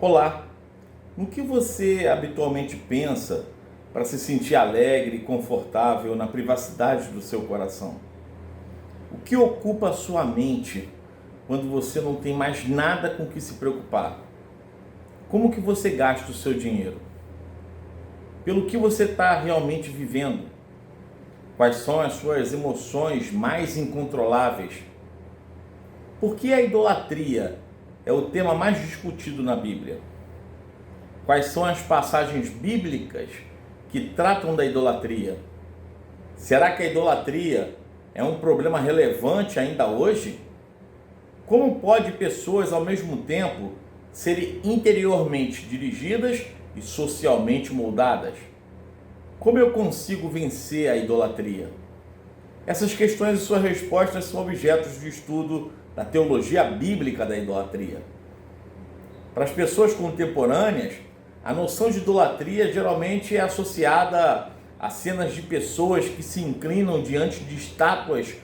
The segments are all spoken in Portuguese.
Olá, no que você habitualmente pensa para se sentir alegre e confortável na privacidade do seu coração? O que ocupa a sua mente quando você não tem mais nada com que se preocupar? Como que você gasta o seu dinheiro? Pelo que você está realmente vivendo? Quais são as suas emoções mais incontroláveis? Por que a idolatria é o tema mais discutido na Bíblia? Quais são as passagens bíblicas que tratam da idolatria? Será que a idolatria é um problema relevante ainda hoje? Como pode pessoas ao mesmo tempo serem interiormente dirigidas e socialmente moldadas? Como eu consigo vencer a idolatria? Essas questões e suas respostas são objetos de estudo da teologia bíblica da idolatria. Para as pessoas contemporâneas, a noção de idolatria geralmente é associada a cenas de pessoas que se inclinam diante de estátuas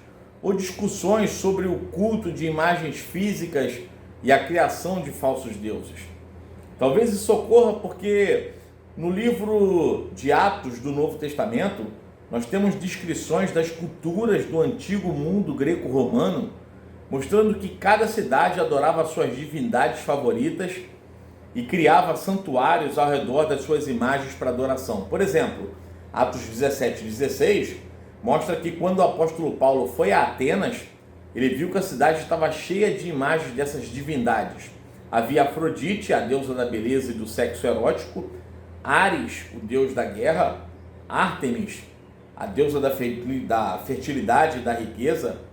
ou discussões sobre o culto de imagens físicas e a criação de falsos deuses. Talvez isso ocorra porque no livro de Atos do Novo Testamento, nós temos descrições das culturas do antigo mundo greco-romano, mostrando que cada cidade adorava suas divindades favoritas e criava santuários ao redor das suas imagens para adoração. Por exemplo, Atos 17:16 mostra que quando o apóstolo Paulo foi a Atenas, ele viu que a cidade estava cheia de imagens dessas divindades. Havia Afrodite, a deusa da beleza e do sexo erótico, Ares, o deus da guerra, Ártemis, a deusa da fertilidade e da riqueza,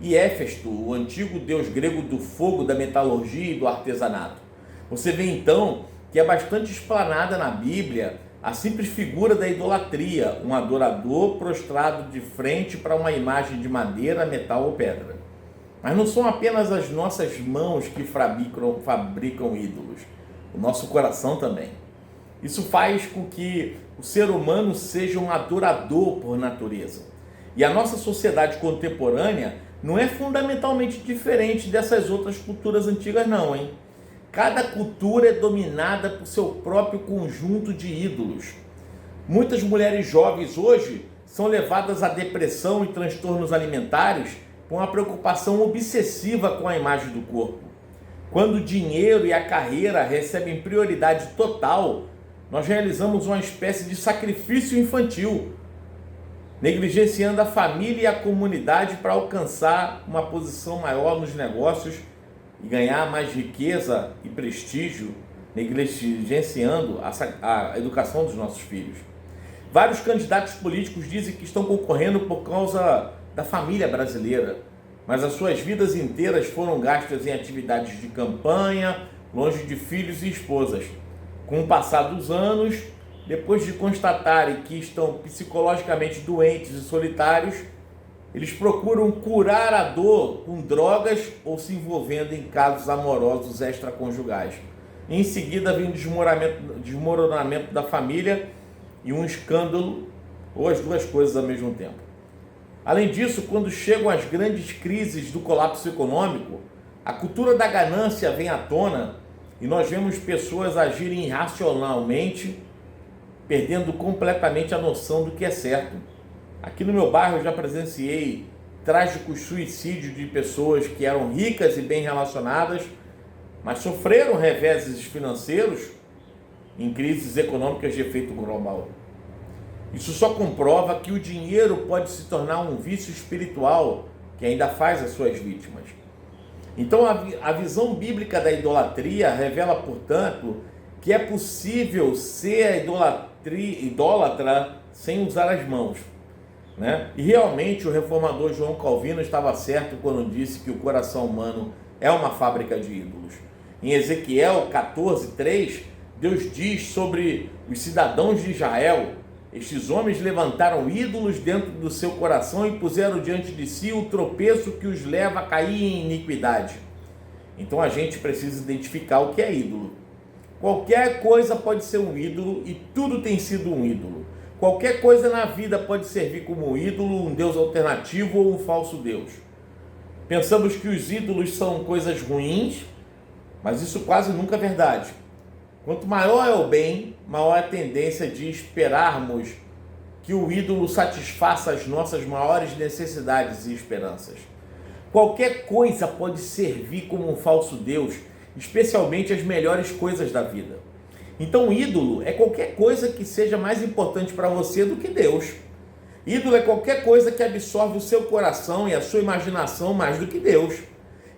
e Éfesto, o antigo deus grego do fogo, da metalurgia e do artesanato. Você vê então que é bastante explanada na Bíblia a simples figura da idolatria, um adorador prostrado de frente para uma imagem de madeira, metal ou pedra. Mas não são apenas as nossas mãos que fabricam ídolos, o nosso coração também. Isso faz com que o ser humano seja um adorador por natureza. E a nossa sociedade contemporânea não é fundamentalmente diferente dessas outras culturas antigas não, hein? Cada cultura é dominada por seu próprio conjunto de ídolos. Muitas mulheres jovens hoje são levadas à depressão e transtornos alimentares com a preocupação obsessiva com a imagem do corpo. Quando o dinheiro e a carreira recebem prioridade total, nós realizamos uma espécie de sacrifício infantil, negligenciando a família e a comunidade para alcançar uma posição maior nos negócios e ganhar mais riqueza e prestígio, negligenciando a educação dos nossos filhos. Vários candidatos políticos dizem que estão concorrendo por causa da família brasileira, mas as suas vidas inteiras foram gastas em atividades de campanha, longe de filhos e esposas. Com o passar dos anos, depois de constatarem que estão psicologicamente doentes e solitários, eles procuram curar a dor com drogas ou se envolvendo em casos amorosos extraconjugais. Em seguida vem o desmoronamento da família e um escândalo, ou as duas coisas ao mesmo tempo. Além disso, quando chegam as grandes crises do colapso econômico, a cultura da ganância vem à tona e nós vemos pessoas agirem irracionalmente, perdendo completamente a noção do que é certo. Aqui no meu bairro eu já presenciei trágicos suicídios de pessoas que eram ricas e bem relacionadas, mas sofreram reveses financeiros em crises econômicas de efeito global. Isso só comprova que o dinheiro pode se tornar um vício espiritual que ainda faz as suas vítimas. Então a visão bíblica da idolatria revela, portanto, que é possível ser idólatra sem usar as mãos. E realmente o reformador João Calvino estava certo quando disse que o coração humano é uma fábrica de ídolos. Em Ezequiel 14:3, Deus diz sobre os cidadãos de Israel: estes homens levantaram ídolos dentro do seu coração e puseram diante de si o tropeço que os leva a cair em iniquidade. Então a gente precisa identificar o que é ídolo. Qualquer coisa pode ser um ídolo e tudo tem sido um ídolo. Qualquer coisa na vida pode servir como um ídolo, um Deus alternativo ou um falso Deus. Pensamos que os ídolos são coisas ruins, mas isso quase nunca é verdade. Quanto maior é o bem, maior é a tendência de esperarmos que o ídolo satisfaça as nossas maiores necessidades e esperanças. Qualquer coisa pode servir como um falso Deus, especialmente as melhores coisas da vida. Então, ídolo é qualquer coisa que seja mais importante para você do que Deus. Ídolo é qualquer coisa que absorve o seu coração e a sua imaginação mais do que Deus.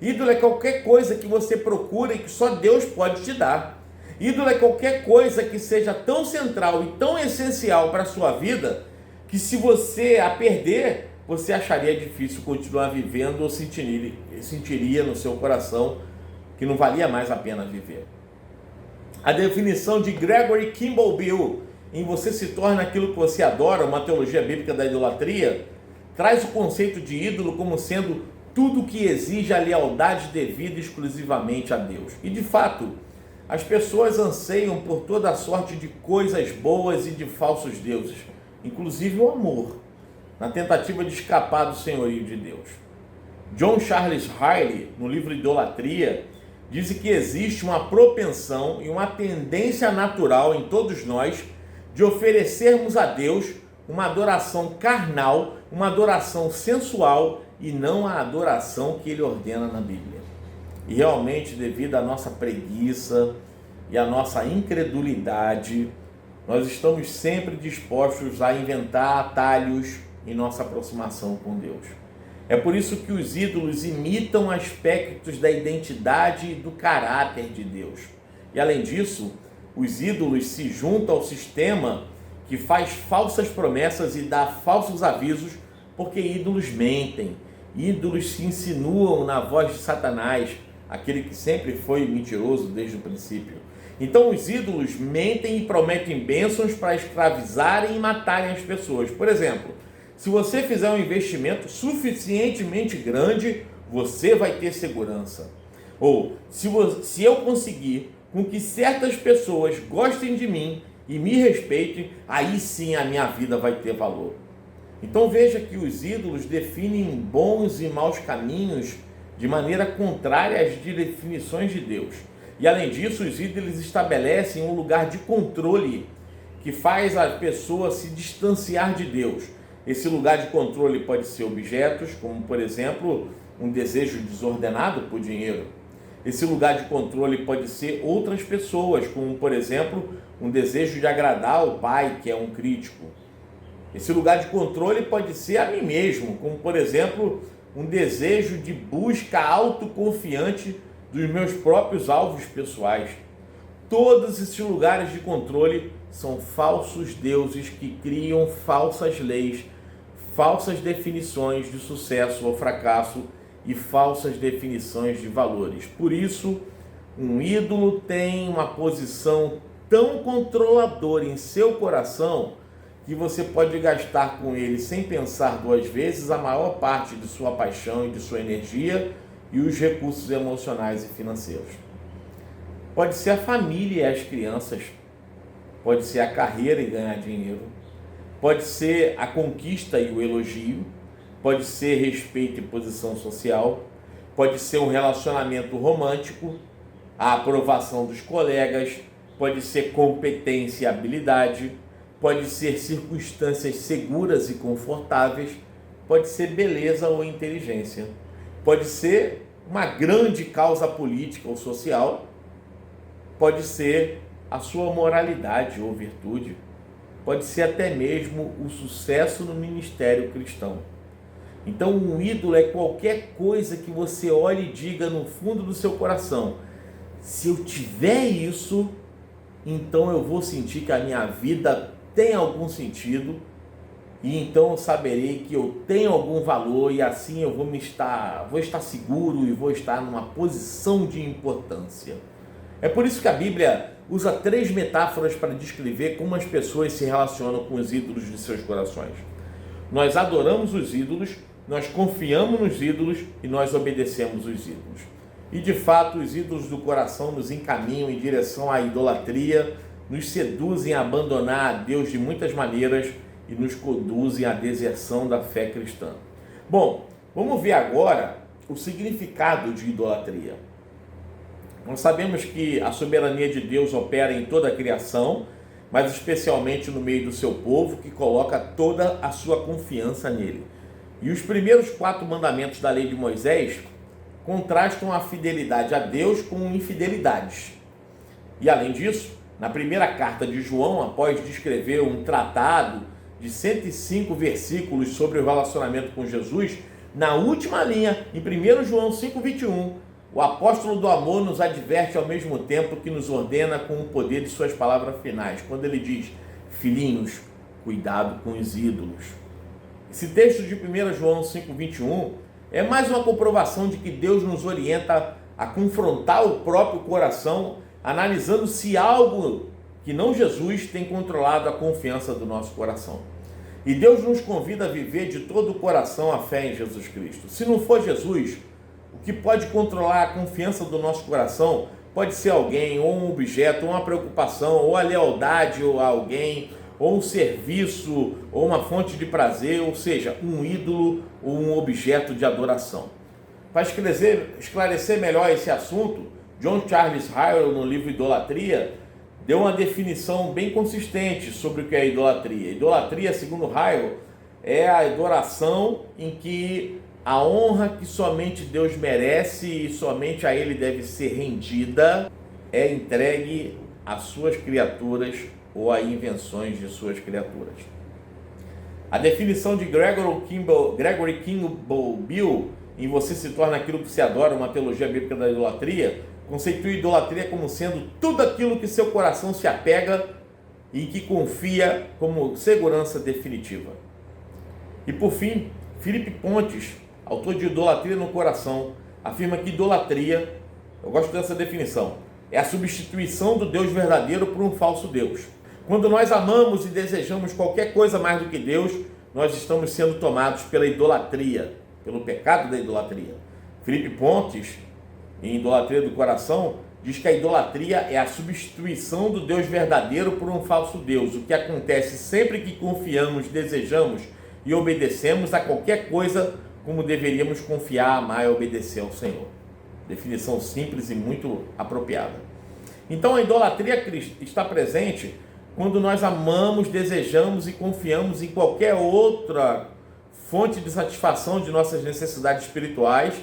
Ídolo é qualquer coisa que você procura e que só Deus pode te dar. Ídolo é qualquer coisa que seja tão central e tão essencial para a sua vida que, se você a perder, você acharia difícil continuar vivendo ou sentiria no seu coração que não valia mais a pena viver. A definição de Gregory Kimball Bill em Você se torna aquilo que você adora, uma teologia bíblica da idolatria, traz o conceito de ídolo como sendo tudo que exige a lealdade devida exclusivamente a Deus. E de fato, as pessoas anseiam por toda a sorte de coisas boas e de falsos deuses, inclusive o amor, na tentativa de escapar do senhorio de Deus. John Charles Riley, no livro Idolatria, diz que existe uma propensão e uma tendência natural em todos nós de oferecermos a Deus uma adoração carnal, uma adoração sensual e não a adoração que Ele ordena na Bíblia. E realmente, devido à nossa preguiça e à nossa incredulidade, nós estamos sempre dispostos a inventar atalhos em nossa aproximação com Deus. É por isso que os ídolos imitam aspectos da identidade e do caráter de Deus. E além disso, os ídolos se juntam ao sistema que faz falsas promessas e dá falsos avisos, porque ídolos mentem, ídolos se insinuam na voz de Satanás, aquele que sempre foi mentiroso desde o princípio. Então os ídolos mentem e prometem bênçãos para escravizarem e matarem as pessoas. Por exemplo, se você fizer um investimento suficientemente grande, você vai ter segurança. Ou, se eu conseguir com que certas pessoas gostem de mim e me respeitem, aí sim a minha vida vai ter valor. Então veja que os ídolos definem bons e maus caminhos de maneira contrária às definições de Deus. E além disso, os ídolos estabelecem um lugar de controle que faz a pessoa se distanciar de Deus. Esse lugar de controle pode ser objetos, como por exemplo, um desejo desordenado por dinheiro. Esse lugar de controle pode ser outras pessoas, como por exemplo, um desejo de agradar o pai, que é um crítico. Esse lugar de controle pode ser a mim mesmo, como por exemplo, um desejo de busca autoconfiante dos meus próprios alvos pessoais. Todos esses lugares de controle são falsos deuses que criam falsas leis, falsas definições de sucesso ou fracasso e falsas definições de valores. Por isso, um ídolo tem uma posição tão controladora em seu coração que você pode gastar com ele sem pensar duas vezes a maior parte de sua paixão e de sua energia e os recursos emocionais e financeiros. Pode ser a família e as crianças, pode ser a carreira e ganhar dinheiro, pode ser a conquista e o elogio, pode ser respeito e posição social, pode ser um relacionamento romântico, a aprovação dos colegas, pode ser competência e habilidade, pode ser circunstâncias seguras e confortáveis, pode ser beleza ou inteligência, pode ser uma grande causa política ou social, pode ser a sua moralidade ou virtude, pode ser até mesmo o sucesso no ministério cristão. Então, um ídolo é qualquer coisa que você olhe e diga no fundo do seu coração: se eu tiver isso, então eu vou sentir que a minha vida tem algum sentido, e então eu saberei que eu tenho algum valor, e assim eu vou estar seguro e vou estar numa posição de importância. É por isso que a Bíblia usa 3 metáforas para descrever como as pessoas se relacionam com os ídolos de seus corações. Nós adoramos os ídolos, nós confiamos nos ídolos e nós obedecemos os ídolos. E de fato, os ídolos do coração nos encaminham em direção à idolatria, nos seduzem a abandonar a Deus de muitas maneiras e nos conduzem à deserção da fé cristã. Bom, vamos ver agora o significado de idolatria. Nós sabemos que a soberania de Deus opera em toda a criação, mas especialmente no meio do seu povo, que coloca toda a sua confiança nele. E os primeiros 4 mandamentos da lei de Moisés contrastam a fidelidade a Deus com infidelidades. E além disso, na primeira carta de João, após descrever um tratado de 105 versículos sobre o relacionamento com Jesus, na última linha, em 1 João 5,21, o apóstolo do amor nos adverte ao mesmo tempo que nos ordena com o poder de suas palavras finais, quando ele diz: filhinhos, cuidado com os ídolos. Esse texto de 1 João 5,21 é mais uma comprovação de que Deus nos orienta a confrontar o próprio coração, analisando se algo que não Jesus tem controlado a confiança do nosso coração. E Deus nos convida a viver de todo o coração a fé em Jesus Cristo. Se não for Jesus, o que pode controlar a confiança do nosso coração pode ser alguém, ou um objeto, ou uma preocupação, ou a lealdade a alguém, ou um serviço, ou uma fonte de prazer, ou seja, um ídolo ou um objeto de adoração. Para esclarecer melhor esse assunto, John Charles Howell, no livro Idolatria, deu uma definição bem consistente sobre o que é idolatria. Idolatria, segundo Howell, é a adoração em que a honra que somente Deus merece e somente a Ele deve ser rendida é entregue às suas criaturas ou a invenções de suas criaturas. A definição de Gregory Kimball Bill, em Você se torna aquilo que se adora, uma teologia bíblica da idolatria, conceitua a idolatria como sendo tudo aquilo que seu coração se apega e que confia como segurança definitiva. E por fim, Felipe Pontes, autor de Idolatria no Coração, afirma que idolatria, eu gosto dessa definição, é a substituição do Deus verdadeiro por um falso Deus. Quando nós amamos e desejamos qualquer coisa mais do que Deus, nós estamos sendo tomados pela idolatria, pelo pecado da idolatria. Felipe Pontes, em Idolatria do Coração, diz que a idolatria é a substituição do Deus verdadeiro por um falso Deus, o que acontece sempre que confiamos, desejamos e obedecemos a qualquer coisa como deveríamos confiar, amar e obedecer ao Senhor. Definição simples e muito apropriada. Então a idolatria está presente quando nós amamos, desejamos e confiamos em qualquer outra fonte de satisfação de nossas necessidades espirituais,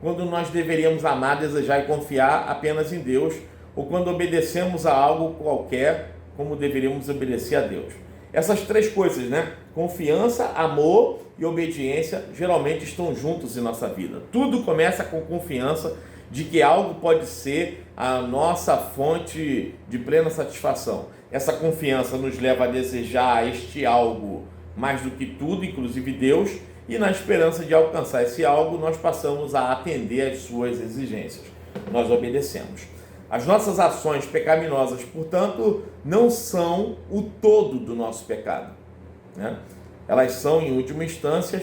quando nós deveríamos amar, desejar e confiar apenas em Deus, ou quando obedecemos a algo qualquer, como deveríamos obedecer a Deus. Essas 3 coisas, né? Confiança, amor e obediência, geralmente estão juntos em nossa vida. Tudo começa com confiança de que algo pode ser a nossa fonte de plena satisfação. Essa confiança nos leva a desejar este algo mais do que tudo, inclusive Deus, e na esperança de alcançar esse algo, nós passamos a atender às suas exigências. Nós obedecemos. As nossas ações pecaminosas, portanto, não são o todo do nosso pecado, né? Elas são, em última instância,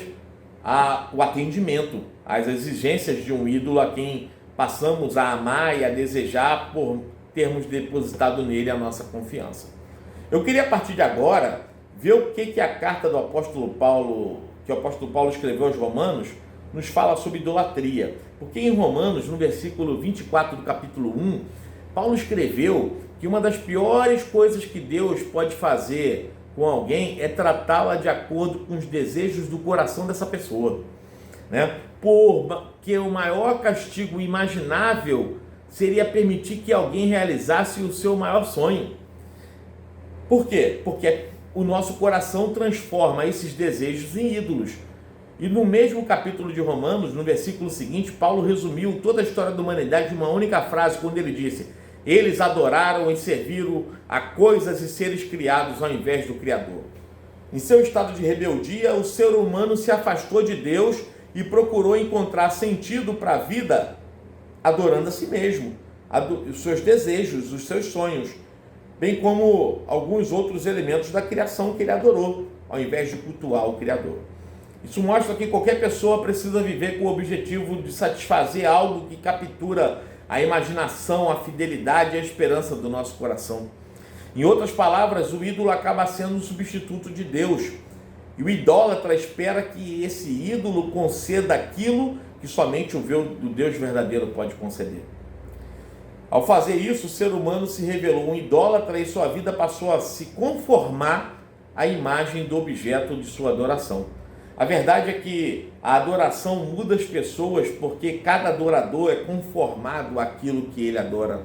o atendimento às exigências de um ídolo a quem passamos a amar e a desejar por termos depositado nele a nossa confiança. Eu queria, a partir de agora, ver o que a carta do apóstolo Paulo, que o apóstolo Paulo escreveu aos Romanos, nos fala sobre idolatria. Porque em Romanos, no versículo 24 do capítulo 1, Paulo escreveu que uma das piores coisas que Deus pode fazer com alguém é tratá-la de acordo com os desejos do coração dessa pessoa, né? Porque o maior castigo imaginável seria permitir que alguém realizasse o seu maior sonho. Por quê? Porque o nosso coração transforma esses desejos em ídolos. E no mesmo capítulo de Romanos, no versículo seguinte, Paulo resumiu toda a história da humanidade em uma única frase, quando ele disse: eles adoraram e serviram a coisas e seres criados ao invés do Criador. Em seu estado de rebeldia, o ser humano se afastou de Deus e procurou encontrar sentido para a vida adorando a si mesmo, os seus desejos, os seus sonhos, bem como alguns outros elementos da criação que ele adorou, ao invés de cultuar o Criador. Isso mostra que qualquer pessoa precisa viver com o objetivo de satisfazer algo que captura a imaginação, a fidelidade e a esperança do nosso coração. Em outras palavras, o ídolo acaba sendo um substituto de Deus. E o idólatra espera que esse ídolo conceda aquilo que somente o Deus verdadeiro pode conceder. Ao fazer isso, o ser humano se revelou um idólatra e sua vida passou a se conformar à imagem do objeto de sua adoração. A verdade é que a adoração muda as pessoas porque cada adorador é conformado àquilo que ele adora.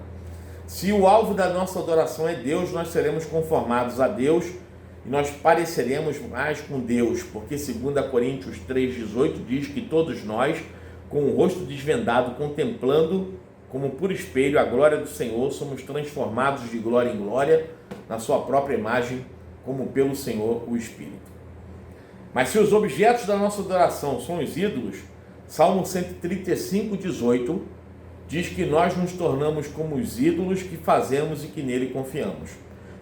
Se o alvo da nossa adoração é Deus, nós seremos conformados a Deus e nós pareceremos mais com Deus, porque 2 Coríntios 3,18 diz que todos nós, com o rosto desvendado, contemplando como por espelho a glória do Senhor, somos transformados de glória em glória na sua própria imagem, como pelo Senhor o Espírito. Mas se os objetos da nossa adoração são os ídolos, Salmo 135,18 diz que nós nos tornamos como os ídolos que fazemos e que nele confiamos.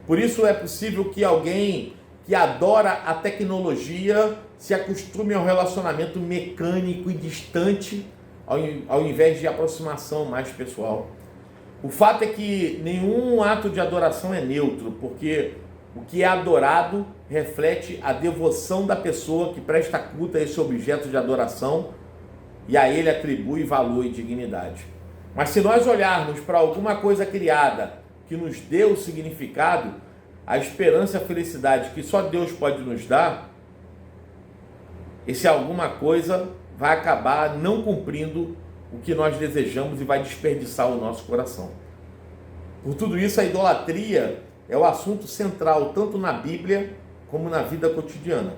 Por isso é possível que alguém que adora a tecnologia se acostume ao relacionamento mecânico e distante, ao invés de aproximação mais pessoal. O fato é que nenhum ato de adoração é neutro, porque o que é adorado reflete a devoção da pessoa que presta culto a esse objeto de adoração e a ele atribui valor e dignidade. Mas se nós olharmos para alguma coisa criada que nos deu significado, a esperança e a felicidade que só Deus pode nos dar, esse alguma coisa vai acabar não cumprindo o que nós desejamos e vai desperdiçar o nosso coração. Por tudo isso, a idolatria é o assunto central tanto na Bíblia como na vida cotidiana.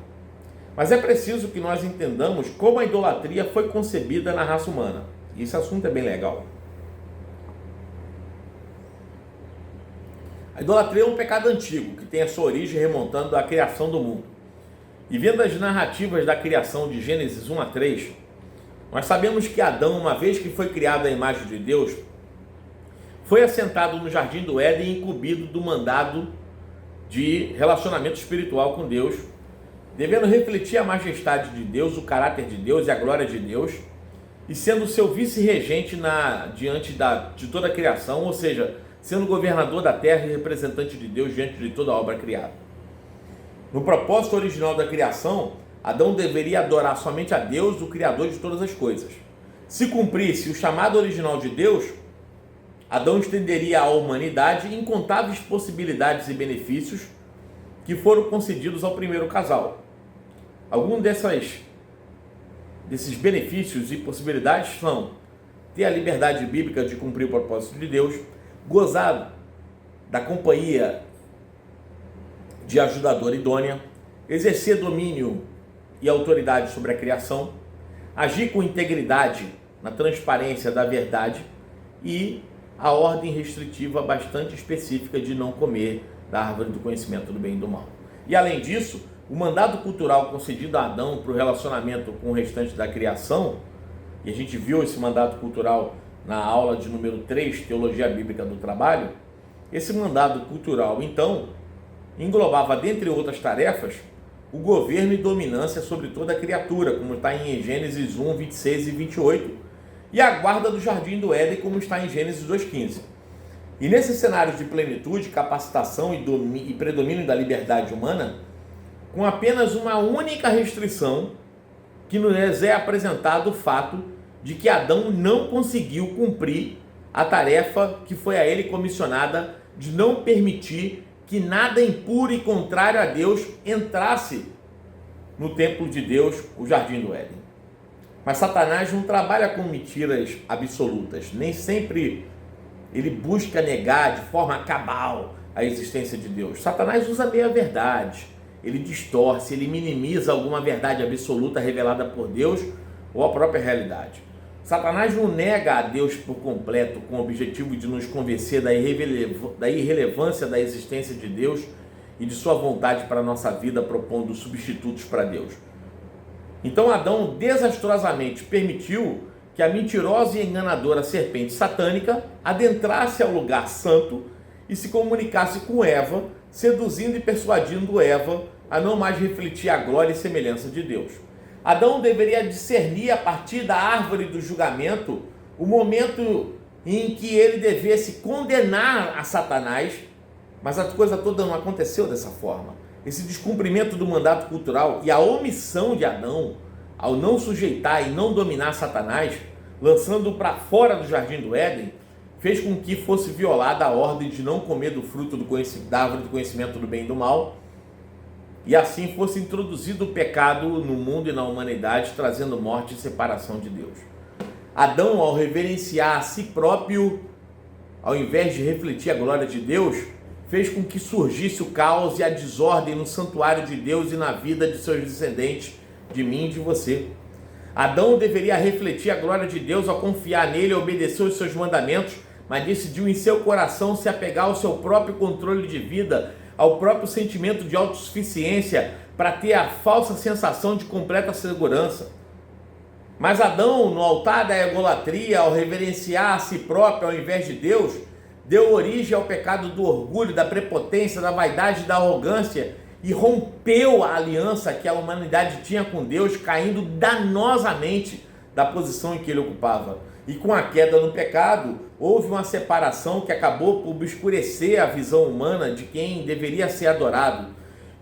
Mas é preciso que nós entendamos como a idolatria foi concebida na raça humana. Esse assunto é bem legal. A idolatria é um pecado antigo que tem a sua origem remontando à criação do mundo. E vendo as narrativas da criação de Gênesis 1 a 3, nós sabemos que Adão, uma vez que foi criado à imagem de Deus, foi assentado no jardim do Éden e incumbido do mandado de relacionamento espiritual com Deus, devendo refletir a majestade de Deus, o caráter de Deus e a glória de Deus, e sendo seu vice-regente diante de toda a criação, ou seja, sendo governador da terra e representante de Deus diante de toda a obra criada. No propósito original da criação, Adão deveria adorar somente a Deus, o Criador de todas as coisas. Se cumprisse o chamado original de Deus, Adão estenderia à humanidade incontáveis possibilidades e benefícios que foram concedidos ao primeiro casal. Alguns desses benefícios e possibilidades são ter a liberdade bíblica de cumprir o propósito de Deus, gozar da companhia de ajudadora idônea, exercer domínio e autoridade sobre a criação, agir com integridade na transparência da verdade e a ordem restritiva bastante específica de não comer da árvore do conhecimento do bem e do mal. E além disso, o mandado cultural concedido a Adão para o relacionamento com o restante da criação, e a gente viu esse mandato cultural na aula de número 3, Teologia Bíblica do Trabalho, esse mandado cultural, então, englobava, dentre outras tarefas, o governo e dominância sobre toda a criatura, como está em Gênesis 1, 26 e 28, e a guarda do jardim do Éden, como está em Gênesis 2,15. E nesse cenário de plenitude, capacitação e predomínio da liberdade humana, com apenas uma única restrição, que nos é apresentado o fato de que Adão não conseguiu cumprir a tarefa que foi a ele comissionada de não permitir que nada impuro e contrário a Deus entrasse no templo de Deus, o jardim do Éden. Mas Satanás não trabalha com mentiras absolutas, nem sempre ele busca negar de forma cabal a existência de Deus. Satanás usa meia-verdade, ele distorce, ele minimiza alguma verdade absoluta revelada por Deus ou a própria realidade. Satanás não nega a Deus por completo com o objetivo de nos convencer da irrelevância da existência de Deus e de sua vontade para a nossa vida, propondo substitutos para Deus. Então Adão desastrosamente permitiu que a mentirosa e enganadora serpente satânica adentrasse ao lugar santo e se comunicasse com Eva, seduzindo e persuadindo Eva a não mais refletir a glória e semelhança de Deus. Adão deveria discernir a partir da árvore do julgamento o momento em que ele devesse condenar a Satanás, mas a coisa toda não aconteceu dessa forma. Esse descumprimento do mandato cultural e a omissão de Adão ao não sujeitar e não dominar Satanás, lançando-o para fora do jardim do Éden, fez com que fosse violada a ordem de não comer do fruto da árvore do conhecimento do bem e do mal, e assim fosse introduzido o pecado no mundo e na humanidade, trazendo morte e separação de Deus. Adão, ao reverenciar a si próprio, ao invés de refletir a glória de Deus, fez com que surgisse o caos e a desordem no santuário de Deus e na vida de seus descendentes, de mim e de você. Adão deveria refletir a glória de Deus ao confiar nele e obedecer os seus mandamentos, mas decidiu em seu coração se apegar ao seu próprio controle de vida, ao próprio sentimento de autossuficiência, para ter a falsa sensação de completa segurança. Mas Adão, no altar da idolatria, ao reverenciar a si próprio ao invés de Deus, deu origem ao pecado do orgulho, da prepotência, da vaidade e da arrogância, e rompeu a aliança que a humanidade tinha com Deus, caindo danosamente da posição em que ele ocupava. E com a queda no pecado, houve uma separação que acabou por obscurecer a visão humana de quem deveria ser adorado.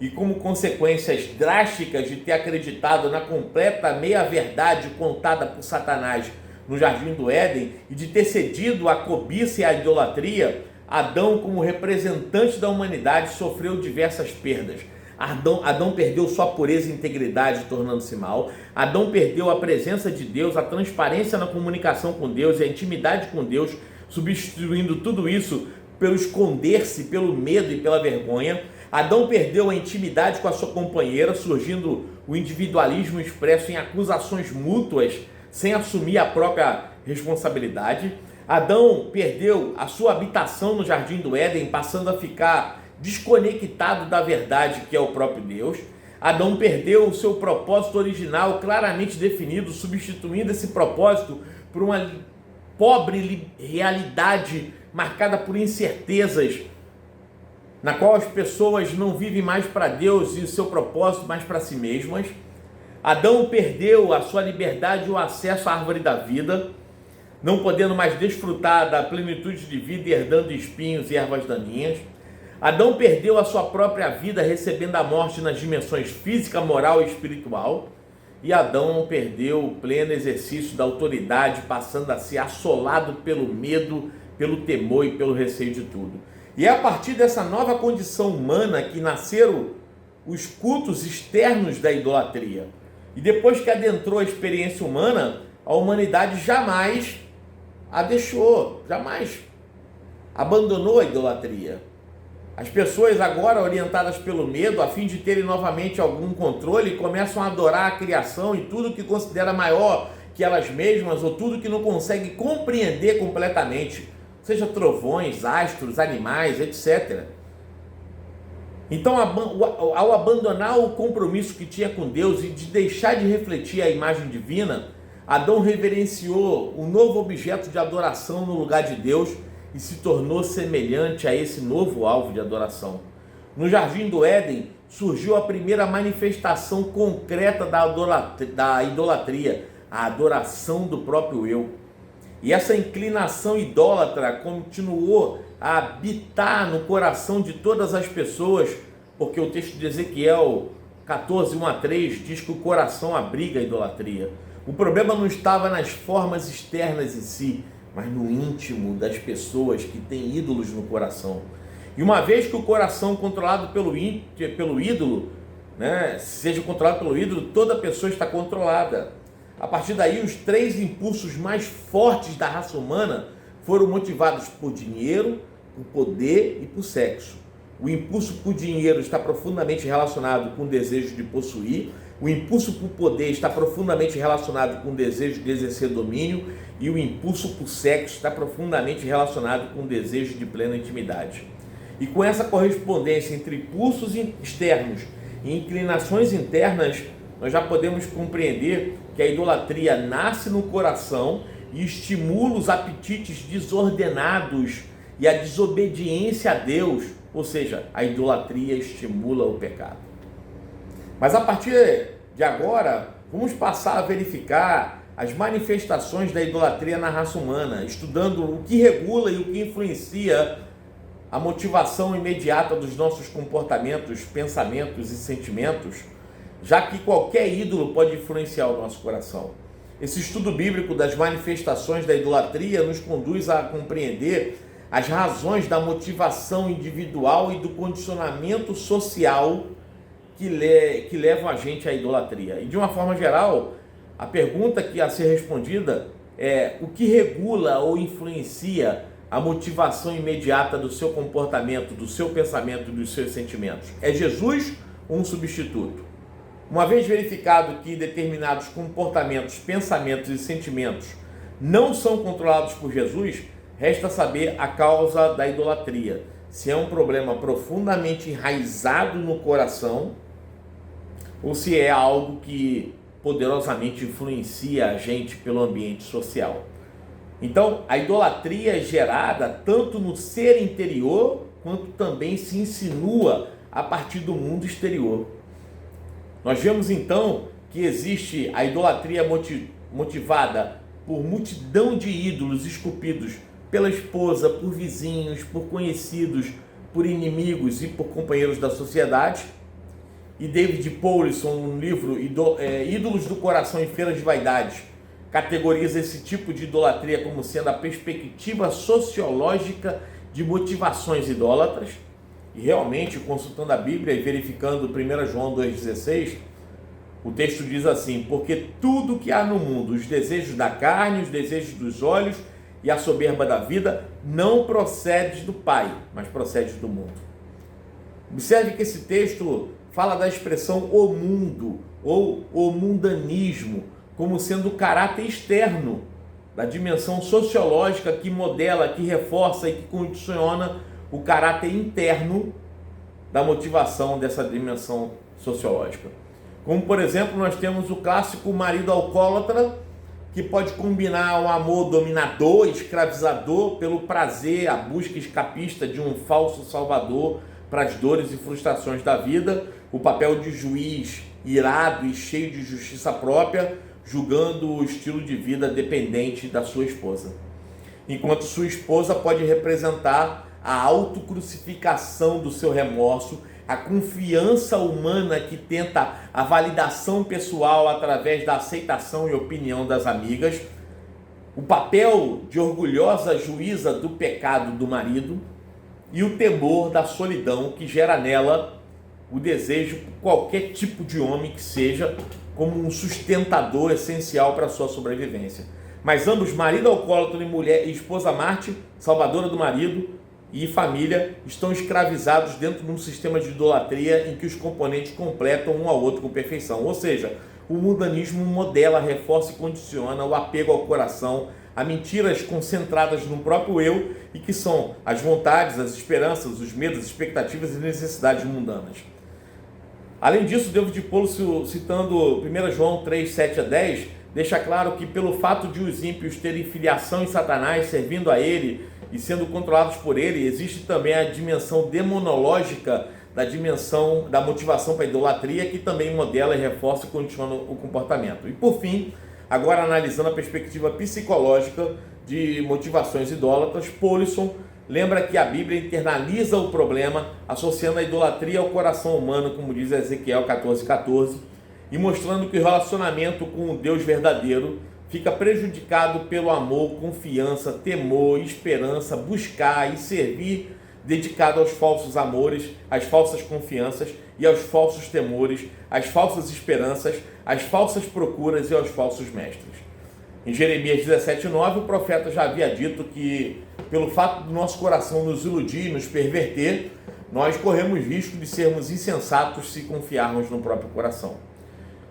E como consequências drásticas de ter acreditado na completa meia-verdade contada por Satanás no Jardim do Éden e de ter cedido à cobiça e à idolatria, Adão, como representante da humanidade, sofreu diversas perdas. Adão perdeu sua pureza e integridade, tornando-se mal. Adão perdeu a presença de Deus, a transparência na comunicação com Deus e a intimidade com Deus, substituindo tudo isso pelo esconder-se, pelo medo e pela vergonha. Adão perdeu a intimidade com a sua companheira, surgindo o individualismo expresso em acusações mútuas, sem assumir a própria responsabilidade. Adão perdeu a sua habitação no Jardim do Éden, passando a ficar desconectado da verdade que é o próprio Deus. Adão perdeu o seu propósito original claramente definido, substituindo esse propósito por uma pobre realidade marcada por incertezas, na qual as pessoas não vivem mais para Deus e o seu propósito, mas para si mesmas. Adão perdeu a sua liberdade e o acesso à árvore da vida, não podendo mais desfrutar da plenitude de vida e herdando espinhos e ervas daninhas. Adão perdeu a sua própria vida, recebendo a morte nas dimensões física, moral e espiritual. E Adão perdeu o pleno exercício da autoridade, passando a ser assolado pelo medo, pelo temor e pelo receio de tudo. E é a partir dessa nova condição humana que nasceram os cultos externos da idolatria. E depois que adentrou a experiência humana, a humanidade jamais a deixou, jamais abandonou a idolatria. As pessoas agora, orientadas pelo medo, a fim de terem novamente algum controle, começam a adorar a criação e tudo que considera maior que elas mesmas, ou tudo que não consegue compreender completamente, seja trovões, astros, animais, etc. Então, ao abandonar o compromisso que tinha com Deus e de deixar de refletir a imagem divina, Adão reverenciou um novo objeto de adoração no lugar de Deus e se tornou semelhante a esse novo alvo de adoração. No Jardim do Éden surgiu a primeira manifestação concreta da idolatria, a adoração do próprio eu. E essa inclinação idólatra continuou a habitar no coração de todas as pessoas, porque o texto de Ezequiel 14, 1-3 diz que o coração abriga a idolatria. O problema não estava nas formas externas em si, mas no íntimo das pessoas que têm ídolos no coração. E uma vez que o coração controlado pelo ídolo, seja controlado pelo ídolo, toda pessoa está controlada. A partir daí, os 3 impulsos mais fortes da raça humana foram motivados por dinheiro, por poder e por sexo. O impulso por dinheiro está profundamente relacionado com o desejo de possuir, o impulso por poder está profundamente relacionado com o desejo de exercer domínio e o impulso por sexo está profundamente relacionado com o desejo de plena intimidade. E com essa correspondência entre impulsos externos e inclinações internas, nós já podemos compreender que a idolatria nasce no coração e estimula os apetites desordenados e a desobediência a Deus, ou seja, a idolatria estimula o pecado. Mas a partir de agora, vamos passar a verificar as manifestações da idolatria na raça humana, estudando o que regula e o que influencia a motivação imediata dos nossos comportamentos, pensamentos e sentimentos, já que qualquer ídolo pode influenciar o nosso coração. Esse estudo bíblico das manifestações da idolatria nos conduz a compreender as razões da motivação individual e do condicionamento social que levam a gente à idolatria. E de uma forma geral, a pergunta que a ser respondida é: o que regula ou influencia a motivação imediata do seu comportamento, do seu pensamento e dos seus sentimentos? É Jesus ou um substituto? Uma vez verificado que determinados comportamentos, pensamentos e sentimentos não são controlados por Jesus, resta saber a causa da idolatria. Se é um problema profundamente enraizado no coração ou se é algo que poderosamente influencia a gente pelo ambiente social. Então, a idolatria é gerada tanto no ser interior quanto também se insinua a partir do mundo exterior. Nós vemos então que existe a idolatria motivada por multidão de ídolos esculpidos pela esposa, por vizinhos, por conhecidos, por inimigos e por companheiros da sociedade. E David Powlison, no livro Ídolos do Coração em Feiras de Vaidades, categoriza esse tipo de idolatria como sendo a perspectiva sociológica de motivações idólatras. E realmente, consultando a Bíblia e verificando 1 João 2,16, o texto diz assim: porque tudo que há no mundo, os desejos da carne, os desejos dos olhos e a soberba da vida, não procede do Pai, mas procede do mundo. Observe que esse texto fala da expressão o mundo, ou o mundanismo, como sendo o caráter externo da dimensão sociológica que modela, que reforça e que condiciona o caráter interno da motivação dessa dimensão sociológica. Como, por exemplo, nós temos o clássico marido alcoólatra, que pode combinar um amor dominador, escravizador, pelo prazer, a busca escapista de um falso salvador para as dores e frustrações da vida, o papel de juiz irado e cheio de justiça própria, julgando o estilo de vida dependente da sua esposa. Enquanto sua esposa pode representar a autocrucificação do seu remorso, a confiança humana que tenta a validação pessoal através da aceitação e opinião das amigas, o papel de orgulhosa juíza do pecado do marido e o temor da solidão que gera nela o desejo por qualquer tipo de homem que seja como um sustentador essencial para a sua sobrevivência. Mas ambos, marido alcoólatra e mulher e esposa Marte, salvadora do marido e família, estão escravizados dentro de um sistema de idolatria em que os componentes completam um ao outro com perfeição. Ou seja, o mundanismo modela, reforça e condiciona o apego ao coração, a mentiras concentradas no próprio eu e que são as vontades, as esperanças, os medos, expectativas e necessidades mundanas. Além disso, David Powlison, citando 1 João 3, 7 a 10, deixa claro que pelo fato de os ímpios terem filiação em Satanás, servindo a ele e sendo controlados por ele, existe também a dimensão demonológica da dimensão da motivação para a idolatria, que também modela e reforça e condiciona o comportamento. E por fim, agora analisando a perspectiva psicológica de motivações idólatras, Powlison lembra que a Bíblia internaliza o problema, associando a idolatria ao coração humano, como diz Ezequiel 14,14, e mostrando que o relacionamento com o Deus verdadeiro fica prejudicado pelo amor, confiança, temor, esperança, buscar e servir, dedicado aos falsos amores, às falsas confianças e aos falsos temores, às falsas esperanças, às falsas procuras e aos falsos mestres. Em Jeremias 17,9, o profeta já havia dito que, pelo fato do nosso coração nos iludir e nos perverter, nós corremos risco de sermos insensatos se confiarmos no próprio coração.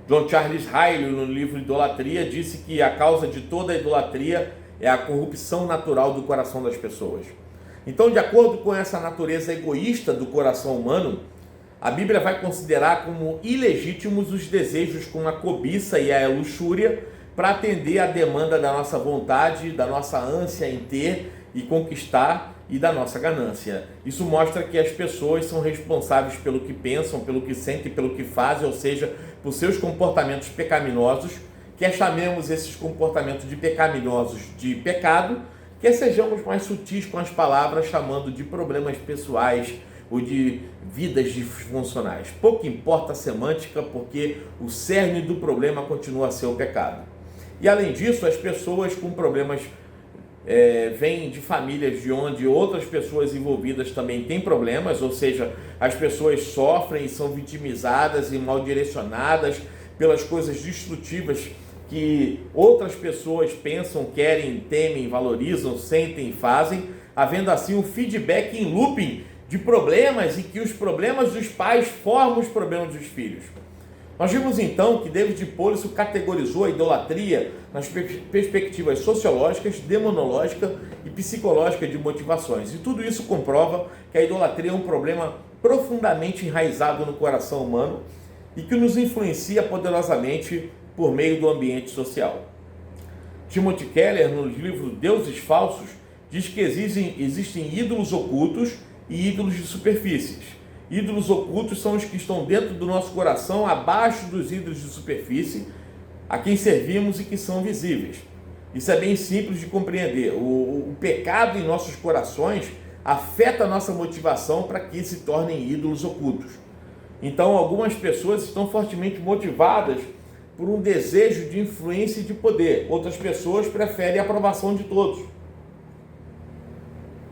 John Charles Riley, no livro Idolatria, disse que a causa de toda a idolatria é a corrupção natural do coração das pessoas. Então, de acordo com essa natureza egoísta do coração humano, a Bíblia vai considerar como ilegítimos os desejos com a cobiça e a luxúria para atender à demanda da nossa vontade, da nossa ânsia em ter e conquistar e da nossa ganância. Isso mostra que as pessoas são responsáveis pelo que pensam, pelo que sentem, pelo que fazem, ou seja, por seus comportamentos pecaminosos, quer chamemos esses comportamentos de pecaminosos de pecado, quer sejamos mais sutis com as palavras chamando de problemas pessoais ou de vidas disfuncionais. Pouco importa a semântica, porque o cerne do problema continua a ser o pecado. E além disso, as pessoas com problemas vêm de famílias de onde outras pessoas envolvidas também têm problemas, ou seja, as pessoas sofrem e são vitimizadas e mal direcionadas pelas coisas destrutivas que outras pessoas pensam, querem, temem, valorizam, sentem e fazem, havendo assim um feedback em looping de problemas e que os problemas dos pais formam os problemas dos filhos. Nós vimos então que David Powlison categorizou a idolatria nas perspectivas sociológicas, demonológica e psicológica de motivações. E tudo isso comprova que a idolatria é um problema profundamente enraizado no coração humano e que nos influencia poderosamente por meio do ambiente social. Timothy Keller, no livro Deuses Falsos, diz que existem ídolos ocultos e ídolos de superfícies. Ídolos ocultos são os que estão dentro do nosso coração, abaixo dos ídolos de superfície, a quem servimos e que são visíveis. Isso é bem simples de compreender. O pecado em nossos corações afeta a nossa motivação para que se tornem ídolos ocultos. Então, algumas pessoas estão fortemente motivadas por um desejo de influência e de poder. Outras pessoas preferem a aprovação de todos.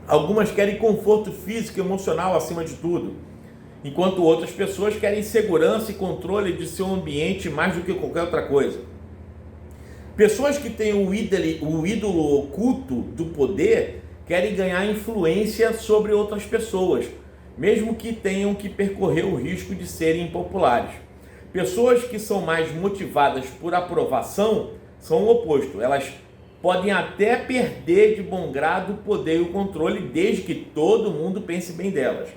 Algumas querem conforto físico e emocional acima de tudo, enquanto outras pessoas querem segurança e controle de seu ambiente mais do que qualquer outra coisa. Pessoas que têm o ídolo oculto do poder querem ganhar influência sobre outras pessoas, mesmo que tenham que percorrer o risco de serem impopulares. Pessoas que são mais motivadas por aprovação são o oposto. Elas podem até perder de bom grado o poder e o controle, desde que todo mundo pense bem delas.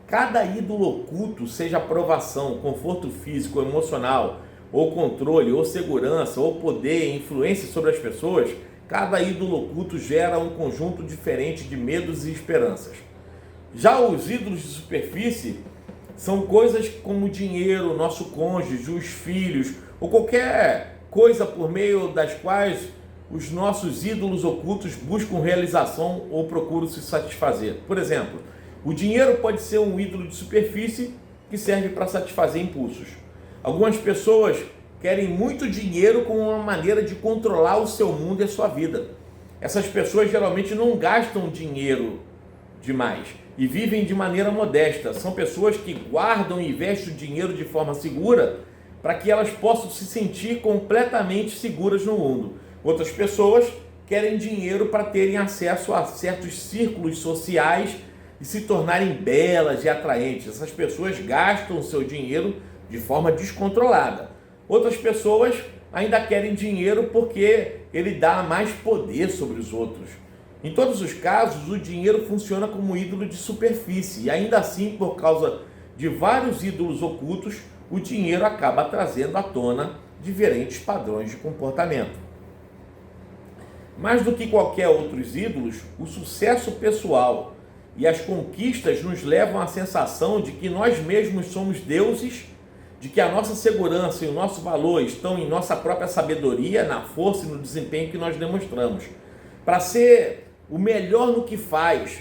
Cada ídolo oculto, seja aprovação, conforto físico, emocional, ou controle, ou segurança, ou poder, influência sobre as pessoas, cada ídolo oculto gera um conjunto diferente de medos e esperanças. Já os ídolos de superfície são coisas como dinheiro, nosso cônjuge, os filhos, ou qualquer coisa por meio das quais os nossos ídolos ocultos buscam realização ou procuram se satisfazer. Por exemplo, o dinheiro pode ser um ídolo de superfície que serve para satisfazer impulsos. Algumas pessoas querem muito dinheiro como uma maneira de controlar o seu mundo e a sua vida. Essas pessoas geralmente não gastam dinheiro demais e vivem de maneira modesta. São pessoas que guardam e investem o dinheiro de forma segura para que elas possam se sentir completamente seguras no mundo. Outras pessoas querem dinheiro para terem acesso a certos círculos sociais e se tornarem belas e atraentes. Essas pessoas gastam o seu dinheiro de forma descontrolada. Outras pessoas ainda querem dinheiro porque ele dá mais poder sobre os outros. Em todos os casos, o dinheiro funciona como ídolo de superfície e ainda assim, por causa de vários ídolos ocultos, o dinheiro acaba trazendo à tona diferentes padrões de comportamento. Mais do que qualquer outros ídolos, o sucesso pessoal e as conquistas nos levam à sensação de que nós mesmos somos deuses, de que a nossa segurança e o nosso valor estão em nossa própria sabedoria, na força e no desempenho que nós demonstramos. Para ser o melhor no que faz,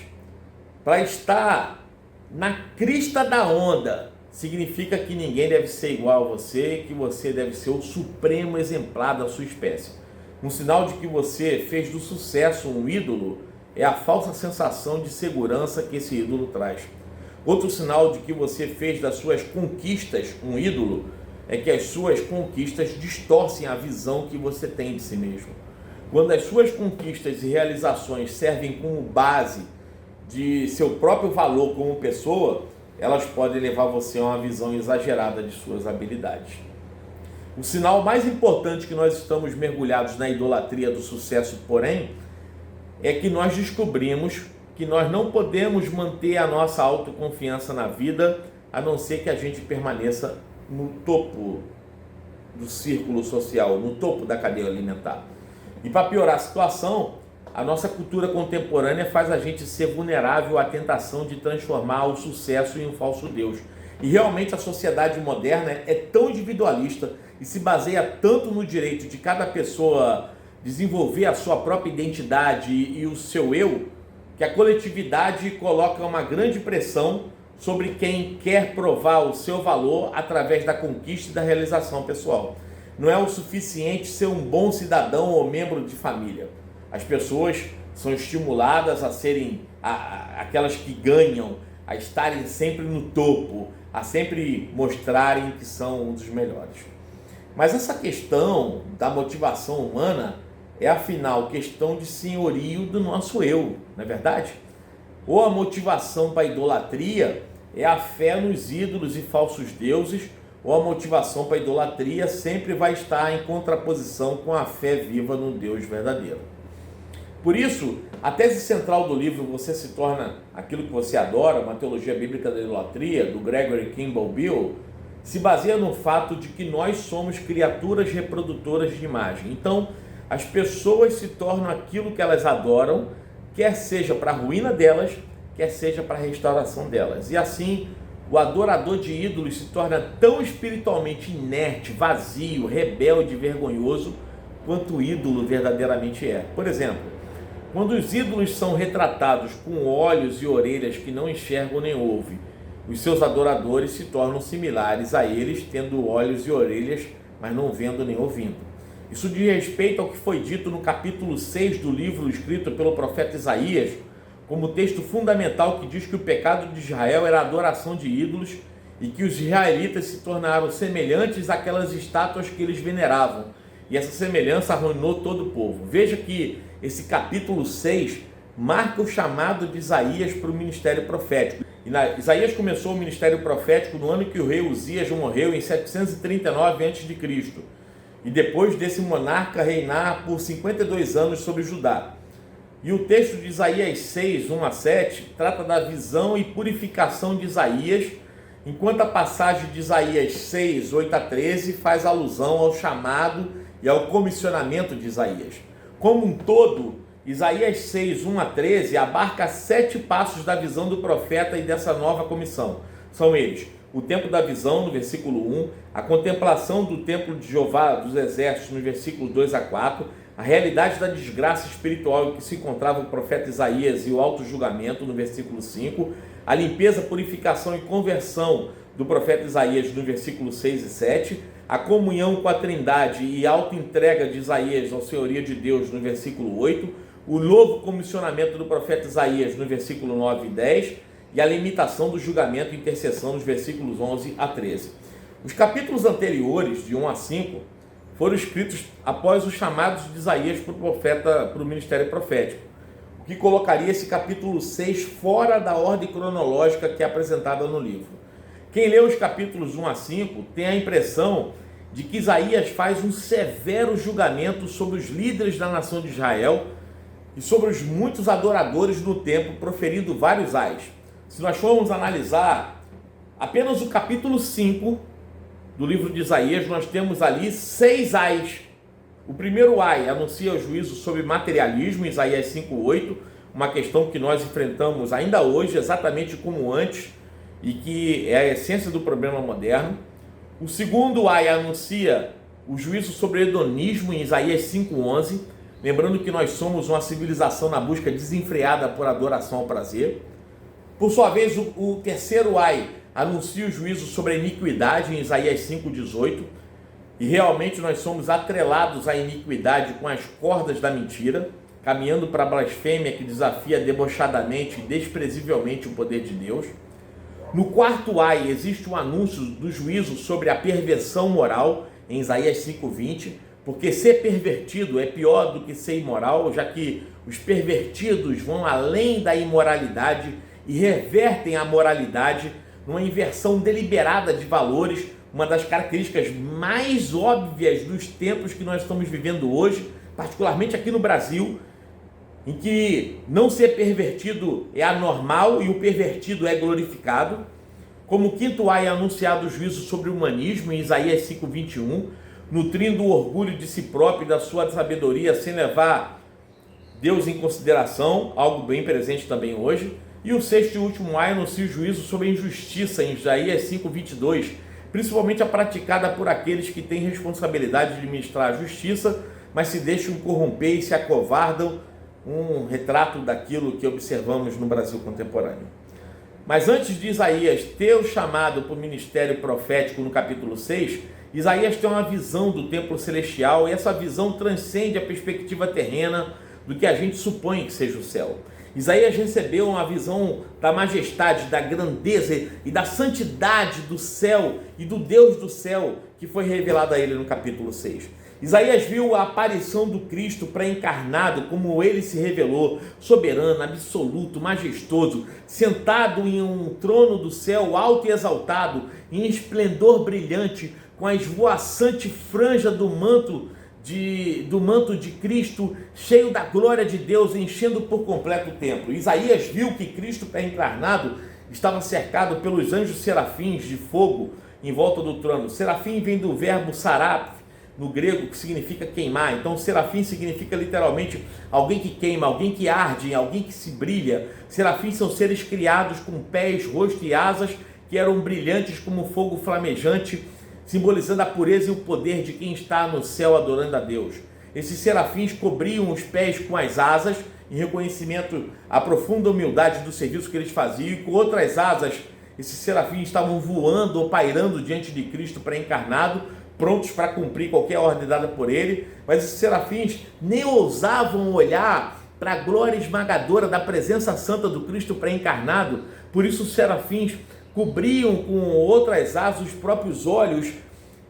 para estar na crista da onda, significa que ninguém deve ser igual a você, que você deve ser o supremo exemplar da sua espécie. Um sinal de que você fez do sucesso um ídolo é a falsa sensação de segurança que esse ídolo traz. Outro sinal de que você fez das suas conquistas um ídolo é que as suas conquistas distorcem a visão que você tem de si mesmo. Quando as suas conquistas e realizações servem como base de seu próprio valor como pessoa, elas podem levar você a uma visão exagerada de suas habilidades. O sinal mais importante que nós estamos mergulhados na idolatria do sucesso, porém, é que nós descobrimos que nós não podemos manter a nossa autoconfiança na vida, a não ser que a gente permaneça no topo do círculo social, no topo da cadeia alimentar. E para piorar a situação, a nossa cultura contemporânea faz a gente ser vulnerável à tentação de transformar o sucesso em um falso Deus. E realmente a sociedade moderna é tão individualista e se baseia tanto no direito de cada pessoa desenvolver a sua própria identidade e o seu eu, que a coletividade coloca uma grande pressão sobre quem quer provar o seu valor através da conquista e da realização pessoal. não é o suficiente ser um bom cidadão ou membro de família. As pessoas são estimuladas a serem aquelas que ganham, a estarem sempre no topo, a sempre mostrarem que são um dos melhores. Mas essa questão da motivação humana é, afinal, questão de senhorio do nosso eu, não é verdade? Ou a motivação para a idolatria é a fé nos ídolos e falsos deuses, ou a motivação para a idolatria sempre vai estar em contraposição com a fé viva no Deus verdadeiro. Por isso, a tese central do livro Você se torna aquilo que você adora, uma teologia bíblica da idolatria, do Gregory Kimball Bill, se baseia no fato de que nós somos criaturas reprodutoras de imagem. Então, as pessoas se tornam aquilo que elas adoram, quer seja para a ruína delas, quer seja para a restauração delas. E assim, o adorador de ídolos se torna tão espiritualmente inerte, vazio, rebelde e vergonhoso quanto o ídolo verdadeiramente é. Por exemplo, quando os ídolos são retratados com olhos e orelhas que não enxergam nem ouvem, os seus adoradores se tornam similares a eles, tendo olhos e orelhas, mas não vendo nem ouvindo. Isso diz respeito ao que foi dito no capítulo 6 do livro escrito pelo profeta Isaías, como texto fundamental que diz que o pecado de Israel era a adoração de ídolos e que os israelitas se tornaram semelhantes àquelas estátuas que eles veneravam. E essa semelhança arruinou todo o povo. Veja que esse capítulo 6 marca o chamado de Isaías para o ministério profético. Isaías começou o ministério profético no ano que o rei Uzias morreu, em 739 a.C., e depois desse monarca reinar por 52 anos sobre Judá. E o texto de Isaías 6, 1 a 7, trata da visão e purificação de Isaías, enquanto a passagem de Isaías 6, 8 a 13 faz alusão ao chamado e ao comissionamento de Isaías. Como um todo, Isaías 6, 1 a 13 abarca 7 passos da visão do profeta e dessa nova comissão. São eles: o tempo da visão, no versículo 1, a contemplação do templo de Jeová dos exércitos, no versículo 2 a 4, a realidade da desgraça espiritual em que se encontrava o profeta Isaías e o auto-julgamento, no versículo 5, a limpeza, purificação e conversão do profeta Isaías, no versículo 6 e 7, a comunhão com a Trindade e auto-entrega de Isaías ao senhorio de Deus, no versículo 8, o novo comissionamento do profeta Isaías, no versículo 9 e 10, e a limitação do julgamento e intercessão, nos versículos 11 a 13. Os capítulos anteriores, de 1 a 5, foram escritos após os chamados de Isaías para o ministério profético, o que colocaria esse capítulo 6 fora da ordem cronológica que é apresentada no livro. Quem lê os capítulos 1 a 5 tem a impressão de que Isaías faz um severo julgamento sobre os líderes da nação de Israel e sobre os muitos adoradores no templo, proferindo vários ais. Se nós formos analisar apenas o capítulo 5 do livro de Isaías, nós temos ali 6 ais. O primeiro ai anuncia o juízo sobre materialismo, Isaías 5:8, uma questão que nós enfrentamos ainda hoje, exatamente como antes, e que é a essência do problema moderno. O segundo ai anuncia o juízo sobre o hedonismo, em Isaías 5:11, lembrando que nós somos uma civilização na busca desenfreada por adoração ao prazer. Por sua vez, o terceiro ai anuncia o juízo sobre a iniquidade, em Isaías 5:18, e realmente nós somos atrelados à iniquidade com as cordas da mentira, caminhando para a blasfêmia que desafia debochadamente e desprezivelmente o poder de Deus. No quarto ai existe o anúncio do juízo sobre a perversão moral, em Isaías 5:20, porque ser pervertido é pior do que ser imoral, já que os pervertidos vão além da imoralidade e revertem a moralidade numa inversão deliberada de valores, uma das características mais óbvias dos tempos que nós estamos vivendo hoje, particularmente aqui no Brasil, em que não ser pervertido é anormal e o pervertido é glorificado. Como quinto ai é anunciado o juízo sobre o humanismo, em Isaías 5:21, nutrindo o orgulho de si próprio e da sua sabedoria sem levar Deus em consideração, algo bem presente também hoje. E o sexto e último ai anuncia o juízo sobre a injustiça, em Isaías 5:22, principalmente a praticada por aqueles que têm responsabilidade de ministrar a justiça, mas se deixam corromper e se acovardam, um retrato daquilo que observamos no Brasil contemporâneo. Mas antes de Isaías ter o chamado para o ministério profético no capítulo 6, Isaías tem uma visão do templo celestial e essa visão transcende a perspectiva terrena do que a gente supõe que seja o céu. Isaías recebeu uma visão da majestade, da grandeza e da santidade do céu e do Deus do céu que foi revelado a ele no capítulo 6. Isaías viu a aparição do Cristo pré-encarnado como ele se revelou, soberano, absoluto, majestoso, sentado em um trono do céu alto e exaltado, em esplendor brilhante, com a esvoaçante franja do manto de Cristo, cheio da glória de Deus, enchendo por completo o templo. Isaías viu que Cristo pré-encarnado estava cercado pelos anjos serafins de fogo em volta do trono. Serafim vem do verbo sarap, no grego, que significa queimar. Então serafim significa literalmente alguém que queima, alguém que arde, alguém que se brilha. Serafins são seres criados com pés, rosto e asas que eram brilhantes como fogo flamejante, simbolizando a pureza e o poder de quem está no céu adorando a Deus. Esses serafins cobriam os pés com as asas, em reconhecimento à profunda humildade do serviço que eles faziam, e com outras asas, esses serafins estavam voando ou pairando diante de Cristo pré-encarnado, prontos para cumprir qualquer ordem dada por ele. Mas esses serafins nem ousavam olhar para a glória esmagadora da presença santa do Cristo pré-encarnado. Por isso os serafins cobriam com outras asas os próprios olhos.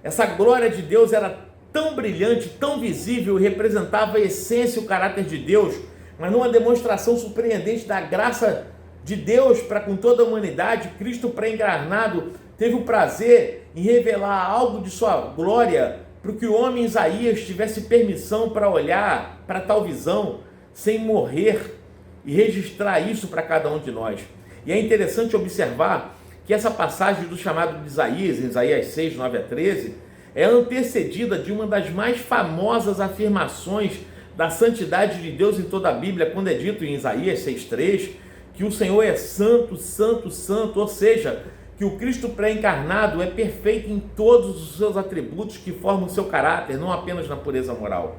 Essa glória de Deus era tão brilhante, tão visível, e representava a essência e o caráter de Deus, mas numa demonstração surpreendente da graça de Deus para com toda a humanidade. Cristo pré-encarnado teve o prazer em revelar algo de sua glória para que o homem Isaías tivesse permissão para olhar para tal visão sem morrer e registrar isso para cada um de nós. E é interessante observar que essa passagem do chamado de Isaías, em Isaías 6, 9 a 13, é antecedida de uma das mais famosas afirmações da santidade de Deus em toda a Bíblia, quando é dito em Isaías 6,3, que o Senhor é santo, santo, santo, ou seja, que o Cristo pré-encarnado é perfeito em todos os seus atributos que formam o seu caráter, não apenas na pureza moral.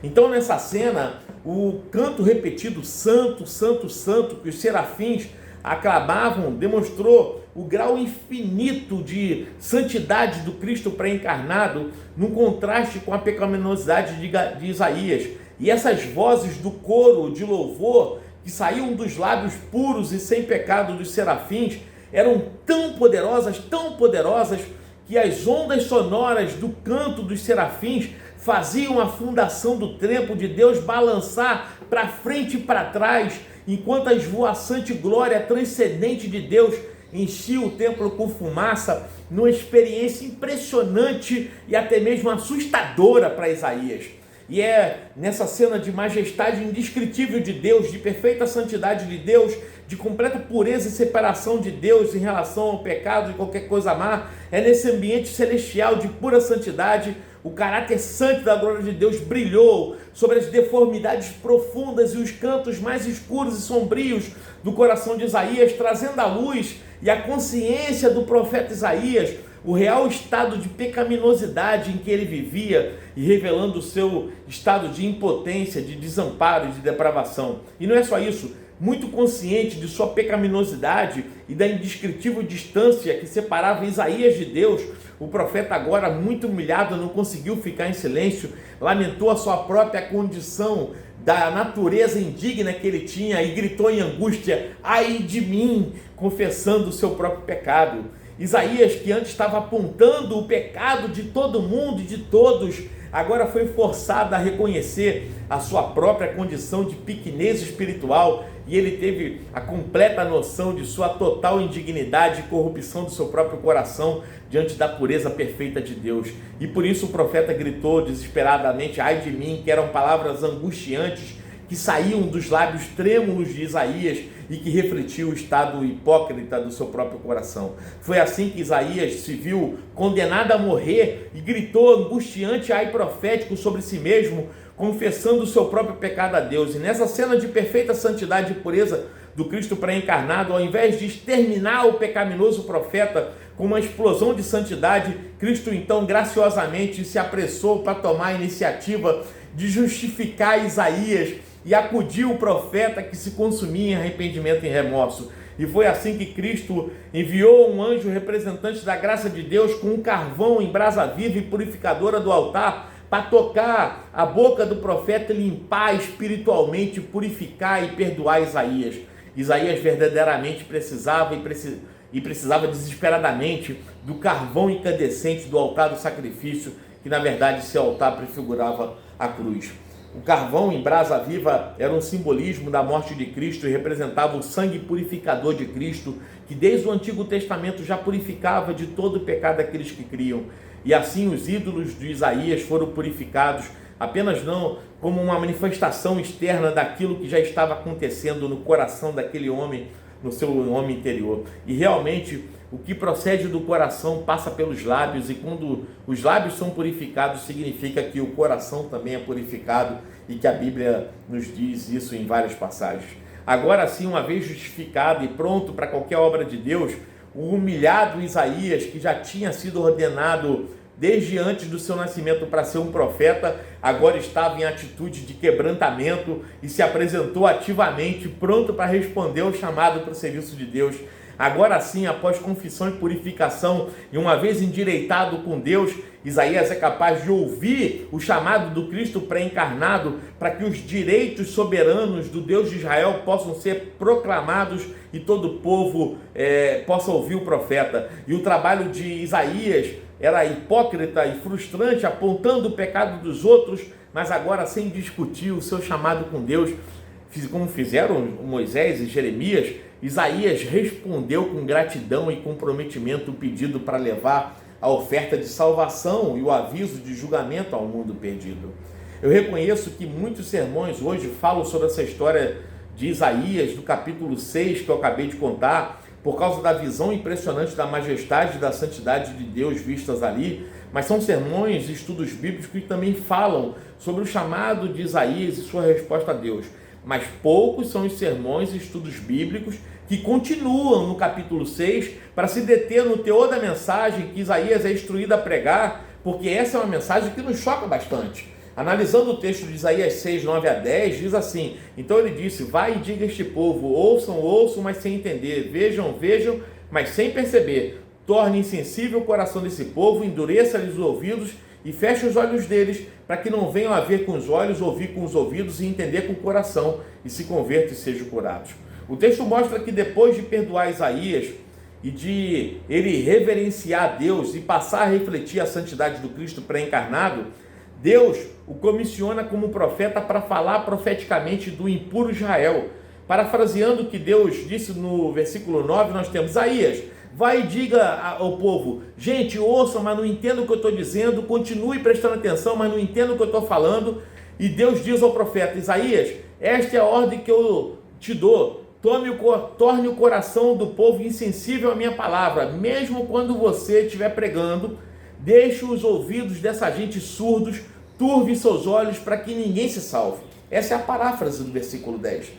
Então, nessa cena, o canto repetido, santo, santo, santo, que os serafins aclamavam, demonstrou o grau infinito de santidade do Cristo pré-encarnado, num contraste com a pecaminosidade de Isaías. E essas vozes do coro de louvor que saíam dos lábios puros e sem pecado dos serafins eram tão poderosas, que as ondas sonoras do canto dos serafins faziam a fundação do templo de Deus balançar para frente e para trás, enquanto a esvoaçante glória transcendente de Deus enchia o templo com fumaça, numa experiência impressionante e até mesmo assustadora para Isaías. E é nessa cena de majestade indescritível de Deus, de perfeita santidade de Deus, de completa pureza e separação de Deus em relação ao pecado e qualquer coisa má, é nesse ambiente celestial de pura santidade, o caráter santo da glória de Deus brilhou sobre as deformidades profundas e os cantos mais escuros e sombrios do coração de Isaías, trazendo à luz e à consciência do profeta Isaías o real estado de pecaminosidade em que ele vivia e revelando o seu estado de impotência, de desamparo e de depravação. E não é só isso, muito consciente de sua pecaminosidade e da indescritível distância que separava Isaías de Deus, o profeta, agora muito humilhado, não conseguiu ficar em silêncio, lamentou a sua própria condição, da natureza indigna que ele tinha, e gritou em angústia: ai de mim, confessando o seu próprio pecado. Isaías, que antes estava apontando o pecado de todo mundo e de todos, agora foi forçado a reconhecer a sua própria condição de pequenez espiritual, e ele teve a completa noção de sua total indignidade e corrupção do seu próprio coração diante da pureza perfeita de Deus. E por isso o profeta gritou desesperadamente: ai de mim, que eram palavras angustiantes que saíam dos lábios trêmulos de Isaías e que refletiam o estado hipócrita do seu próprio coração. Foi assim que Isaías se viu condenado a morrer e gritou angustiante ai profético sobre si mesmo, confessando o seu próprio pecado a Deus. E nessa cena de perfeita santidade e pureza do Cristo pré-encarnado, ao invés de exterminar o pecaminoso profeta com uma explosão de santidade, Cristo então graciosamente se apressou para tomar a iniciativa de justificar Isaías e acudiu o profeta que se consumia em arrependimento e remorso. E foi assim que Cristo enviou um anjo representante da graça de Deus com um carvão em brasa viva e purificadora do altar para tocar a boca do profeta e limpar espiritualmente, purificar e perdoar Isaías. Isaías verdadeiramente precisava e precisava desesperadamente do carvão incandescente do altar do sacrifício, que na verdade esse altar prefigurava a cruz. O carvão em brasa viva era um simbolismo da morte de Cristo e representava o sangue purificador de Cristo, que desde o Antigo Testamento já purificava de todo o pecado aqueles que criam. E assim os ídolos de Isaías foram purificados, apenas não como uma manifestação externa daquilo que já estava acontecendo no coração daquele homem, no seu homem interior. E realmente o que procede do coração passa pelos lábios, e quando os lábios são purificados, significa que o coração também é purificado, e que a Bíblia nos diz isso em várias passagens. Agora sim, uma vez justificado e pronto para qualquer obra de Deus, o humilhado Isaías, que já tinha sido ordenado desde antes do seu nascimento para ser um profeta, agora estava em atitude de quebrantamento e se apresentou ativamente, pronto para responder ao chamado para o serviço de Deus. Agora sim, após confissão e purificação, e uma vez endireitado com Deus, Isaías é capaz de ouvir o chamado do Cristo pré-encarnado para que os direitos soberanos do Deus de Israel possam ser proclamados e todo o povo possa ouvir o profeta. E o trabalho de Isaías era hipócrita e frustrante, apontando o pecado dos outros, mas agora sem discutir o seu chamado com Deus, como fizeram Moisés e Jeremias. Isaías respondeu com gratidão e comprometimento o pedido para levar a oferta de salvação e o aviso de julgamento ao mundo perdido. Eu reconheço que muitos sermões hoje falam sobre essa história de Isaías, do capítulo 6, que eu acabei de contar, por causa da visão impressionante da majestade e da santidade de Deus vistas ali, mas são sermões e estudos bíblicos que também falam sobre o chamado de Isaías e sua resposta a Deus. Mas poucos são os sermões e estudos bíblicos que continuam no capítulo 6 para se deter no teor da mensagem que Isaías é instruído a pregar, porque essa é uma mensagem que nos choca bastante. Analisando o texto de Isaías 6, 9 a 10, diz assim: então ele disse, vai e diga a este povo, ouçam, mas sem entender, vejam, mas sem perceber, torne insensível o coração desse povo, endureça-lhes os ouvidos e feche os olhos deles, para que não venham a ver com os olhos, ouvir com os ouvidos e entender com o coração, e se convertam e sejam curados. O texto mostra que depois de perdoar Isaías e de ele reverenciar Deus e passar a refletir a santidade do Cristo pré-encarnado, Deus o comissiona como profeta para falar profeticamente do impuro Israel. Parafraseando o que Deus disse no versículo 9, nós temos: Isaías, vai e diga ao povo, gente, ouçam, mas não entendam o que eu estou dizendo, continue prestando atenção, mas não entendam o que eu estou falando. E Deus diz ao profeta: Isaías, esta é a ordem que eu te dou, torne o coração do povo insensível à minha palavra, mesmo quando você estiver pregando, deixe os ouvidos dessa gente surdos, turve seus olhos para que ninguém se salve. Essa é a paráfrase do versículo 10.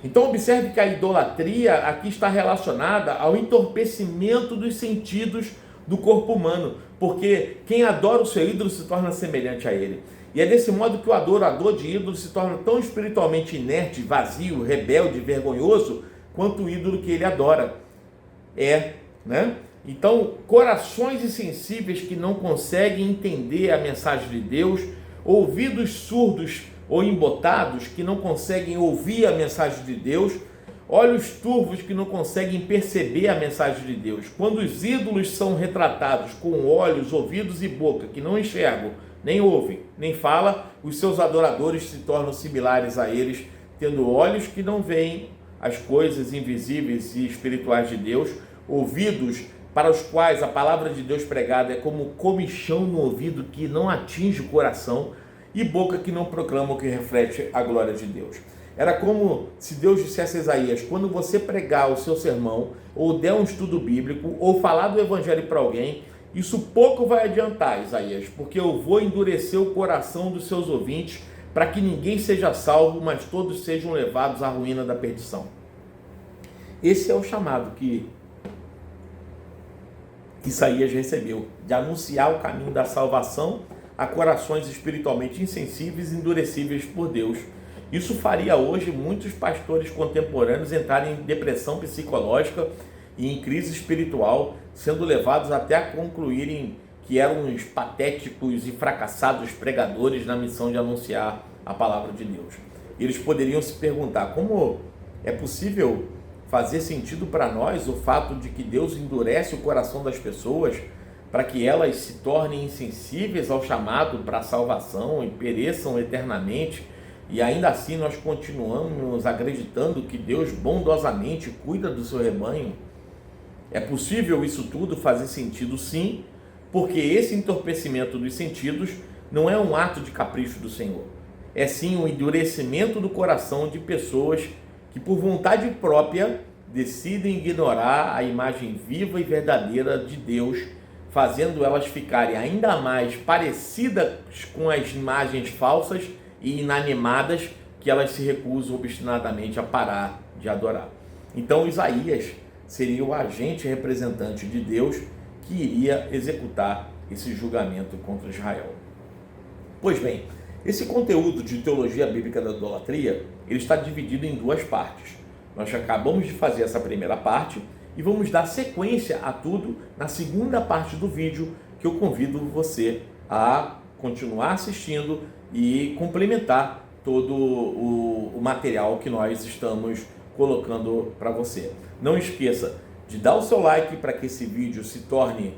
Então observe que a idolatria aqui está relacionada ao entorpecimento dos sentidos do corpo humano, porque quem adora o seu ídolo se torna semelhante a ele. E é desse modo que o adorador de ídolo se torna tão espiritualmente inerte, vazio, rebelde, vergonhoso, quanto o ídolo que ele adora. Então, corações insensíveis que não conseguem entender a mensagem de Deus, ouvidos surdos ou embotados que não conseguem ouvir a mensagem de Deus, olhos turvos que não conseguem perceber a mensagem de Deus. Quando os ídolos são retratados com olhos, ouvidos e boca que não enxergam, nem ouvem, nem falam, os seus adoradores se tornam similares a eles, tendo olhos que não veem as coisas invisíveis e espirituais de Deus, ouvidos para os quais a palavra de Deus pregada é como comichão no ouvido que não atinge o coração, e boca que não proclama o que reflete a glória de Deus. Era como se Deus dissesse a Isaías: quando você pregar o seu sermão, ou der um estudo bíblico, ou falar do evangelho para alguém, isso pouco vai adiantar, Isaías, porque eu vou endurecer o coração dos seus ouvintes, para que ninguém seja salvo, mas todos sejam levados à ruína da perdição. Esse é o chamado que Isaías recebeu, de anunciar o caminho da salvação a corações espiritualmente insensíveis e endurecíveis por Deus. Isso faria hoje muitos pastores contemporâneos entrarem em depressão psicológica e em crise espiritual, sendo levados até a concluírem que eram uns patéticos e fracassados pregadores na missão de anunciar a palavra de Deus. Eles poderiam se perguntar: como é possível fazer sentido para nós o fato de que Deus endurece o coração das pessoas para que elas se tornem insensíveis ao chamado para a salvação e pereçam eternamente, e ainda assim nós continuamos acreditando que Deus bondosamente cuida do seu rebanho? É possível isso tudo fazer sentido, sim, porque esse entorpecimento dos sentidos não é um ato de capricho do Senhor. É sim um endurecimento do coração de pessoas que, por vontade própria, decidem ignorar a imagem viva e verdadeira de Deus, fazendo elas ficarem ainda mais parecidas com as imagens falsas e inanimadas que elas se recusam obstinadamente a parar de adorar. Então Isaías seria o agente representante de Deus que iria executar esse julgamento contra Israel. Pois bem, esse conteúdo de teologia bíblica da idolatria, ele está dividido em duas partes. Nós já acabamos de fazer essa primeira parte e vamos dar sequência a tudo na segunda parte do vídeo, que eu convido você a continuar assistindo e complementar todo o material que nós estamos colocando para você. Não esqueça de dar o seu like para que esse vídeo se torne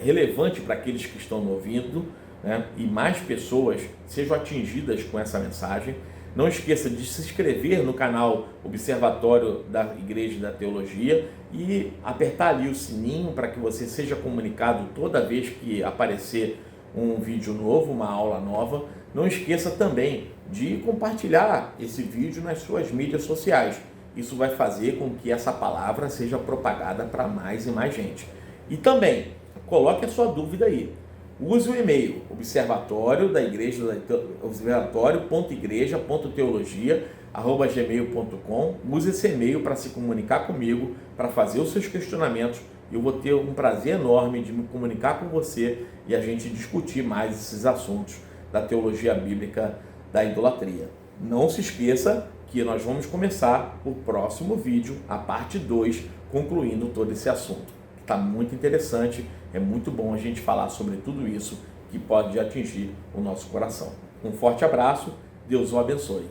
relevante para aqueles que estão ouvindo, né? E mais pessoas sejam atingidas com essa mensagem. Não esqueça de se inscrever no canal Observatório da Igreja da Teologia e apertar ali o sininho para que você seja comunicado toda vez que aparecer um vídeo novo, uma aula nova. Não esqueça também de compartilhar esse vídeo nas suas mídias sociais. Isso vai fazer com que essa palavra seja propagada para mais e mais gente. E também, coloque a sua dúvida aí. Use o e-mail observatório.igreja.teologia@gmail.com. Use esse e-mail para se comunicar comigo, para fazer os seus questionamentos. Eu vou ter um prazer enorme de me comunicar com você e a gente discutir mais esses assuntos da teologia bíblica da idolatria. Não se esqueça que nós vamos começar o próximo vídeo, a parte 2, concluindo todo esse assunto. Está muito interessante, é muito bom a gente falar sobre tudo isso que pode atingir o nosso coração. Um forte abraço, Deus o abençoe.